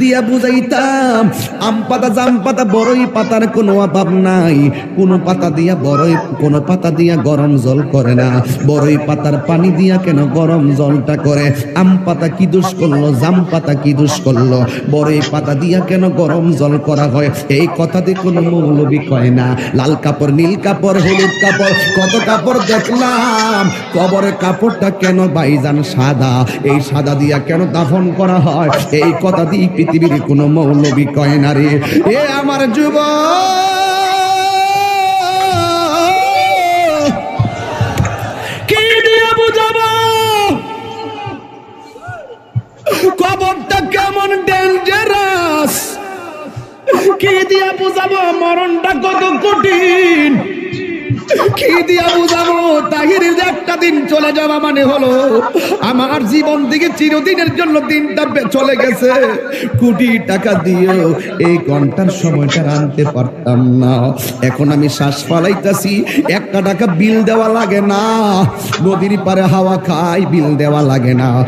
দিয়া বুঝাইতাম? আম পাতা, জাম পাতা, বড়ই পাতার কোনো অভাব নাই। কোনো পাতা দিয়া গরম জল করে না, বড়ই পাতার পানি দিয়া কেন গরম জলটা করে? আম পাতা কি দোষ করলো, জাম পাতা কি দোষ করলো, বড়ই পাতা দিয়া কেন গরম জল করা হয়? এই কথা দিয়ে কোনো মৌলবি কয় না। লাল কাপড়, নীল কাপড়, হলুদ কাপড়, কত কাপড় দেখলাম। কবরের কাপড়টা কেন ভাইজান সাদা? এই সাদা দিয়া কেন দাফন করা হয়? এই কথা দিয়ে পৃথিবীর কোনো মৌলবি কয় না রে। এ আমার যুবক, কি দিয়ে বুঝাবো কবরটা কেমন ডেঞ্জারাস? কি দিয়া বুঝাবো মরণটা কত কঠিন? কি দিয়া বুঝাবো তাহিরের একটা দিন চলে যাওয়া মানে হলো আমার জীবন থেকে চিরদিনের জন্য দিনটা চলে গেছে। কোটি টাকা দিয়েও এই ঘন্টার সময়টা আনতে পারতাম না। এখন আমি শ্বাস ফালাইতাছি, 1 টাকা বিল দেওয়া লাগে না। নদীর পারে হাওয়া খাই, বিল দেওয়া লাগে না।